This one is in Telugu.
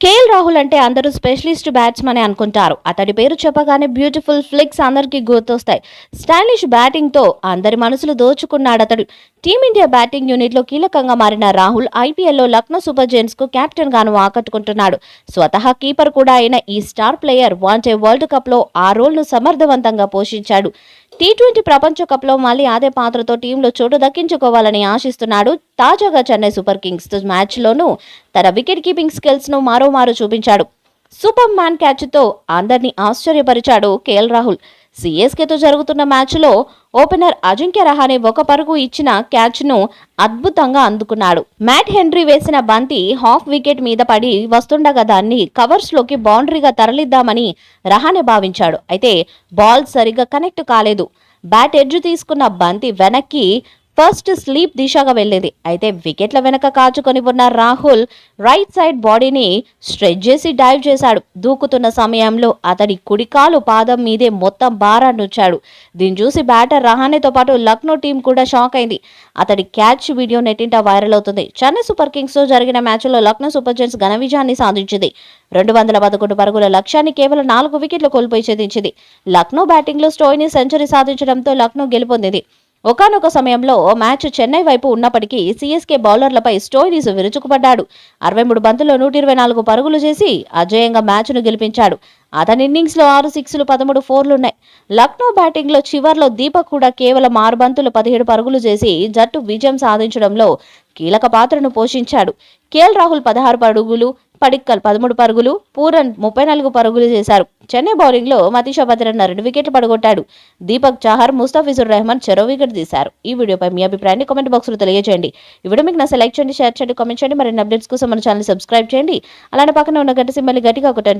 కేఎల్ రాహుల్ అంటే అందరూ స్పెషలిస్ట్ బ్యాట్స్మన్ అనుకుంటారు. అతడి పేరు చెప్పగానే బ్యూటిఫుల్ ఫ్లిక్స్ అందరికీ గుర్తొస్తాయి. స్టైలిష్ బ్యాటింగ్ తో అందరి మనసులు దోచుకున్నాడతడు. టీమిండియా బ్యాటింగ్ యూనిట్ లో కీలకంగా మారిన రాహుల్ ఐపీఎల్లో లక్నో సూపర్ జైంట్స్ కు కెప్టెన్ గాను ఆకట్టుకుంటున్నాడు. స్వతహా కీపర్ కూడా అయిన ఈ star player one day world cup లో ఆ రోల్ ను సమర్థవంతంగా పోషించాడు. టీ20 ప్రపంచ కప్ లో మళ్లీ అదే పాత్రతో టీంలో చోటు దక్కించుకోవాలని ఆశిస్తున్నాడు. తాజాగా చెన్నై సూపర్ కింగ్స్ మ్యాచ్ లోనూ తన వికెట్ కీపింగ్ స్కిల్స్ ను మరోమారు చూపించాడు. సూపర్ మ్యాన్ క్యాచ్ తో అందరినీ ఆశ్చర్యపరిచాడు కేఎల్ రాహుల్. సిఎస్కేతో జరుగుతున్న మ్యాచ్లో ఓపెనర్ అజింక్య రహానే ఒక పరుగు ఇచ్చిన క్యాచ్ ను అద్భుతంగా అందుకున్నాడు. మ్యాట్ హెన్రీ వేసిన బంతి హాఫ్ వికెట్ మీద పడి వస్తుండగా దాన్ని కవర్స్ లోకి బౌండరీగా తరలిద్దామని రహానే భావించాడు. అయితే బాల్ సరిగ్గా కనెక్ట్ కాలేదు. బ్యాట్ ఎడ్జ్ తీసుకున్న బంతి వెనక్కి ఫస్ట్ స్లీప్ దిశగా వెళ్ళింది. అయితే వికెట్ల వెనక కాచుకొని ఉన్న రాహుల్ రైట్ సైడ్ బాడీని స్ట్రెచ్ చేసి డైవ్ చేశాడు. దూకుతున్న సమయంలో అతడి కుడికాలు పాదం మీదే మొత్తం భారాన్ని ఉంచాడు. దీన్ని చూసి బ్యాటర్ రహానేతో పాటు లక్నో టీం కూడా షాక్ అయింది. అతడి క్యాచ్ వీడియో నెట్టింట వైరల్ అవుతుంది. చెన్నై సూపర్ కింగ్స్ తో జరిగిన మ్యాచ్లో లక్నో సూపర్ జైంట్స్ ఘన విజయాన్ని సాధించింది. 211 పరుగుల లక్ష్యాన్ని కేవలం 4 వికెట్లు కోల్పోయి ఛేదించింది. లక్నో బ్యాటింగ్ లో స్టోయిని సెంచరీ సాధించడంతో లక్నో గెలుపొందింది. ఒకానొక సమయంలో మ్యాచ్ చెన్నై వైపు ఉన్నప్పటికీ సిఎస్కే బౌలర్లపై స్టోయినిస్ విరుచుకుపడ్డాడు. 63 బంతుల్లో 124 పరుగులు చేసి అజేయంగా మ్యాచ్ను గెలిపించాడు. అతని ఇన్నింగ్స్ లో 6 సిక్స్లు 13 ఫోర్లున్నాయి. లక్నో బ్యాటింగ్ లో చివర్లో దీపక్ కూడా కేవలం 6 బంతులు 17 పరుగులు చేసి జట్టు విజయం సాధించడంలో కీలక పాత్రను పోషించాడు. కేఎల్ రాహుల్ 16 పరుగులు, పడిక్కల్ 13 పరుగులు, పూరన్ 34 పరుగులు చేశారు. చెన్నై బౌలింగ్ లో మతీషా భద్రన్న 2 వికెట్లు పడగొట్టాడు. దీపక్ చాహర్, ముస్తాఫిజుర్ రెహమాన్ చెరో వికెట్ తీశారు. ఈ వీడియోపై మీ అభిప్రాయాన్ని కామెంట్ బాక్స్ లో తెలియజేయండి. ఈ వీడియో మీకు నచ్చితే లైక్ చేయండి, షేర్ చేయండి, కామెంట్ చేయండి. మరిన్ని అప్డేట్స్ కోసం మన ఛానల్ సబ్స్క్రైబ్ చేయండి. అలానే పక్కన ఉన్న గంట సింబల్ గట్టిగా కొట్టండి.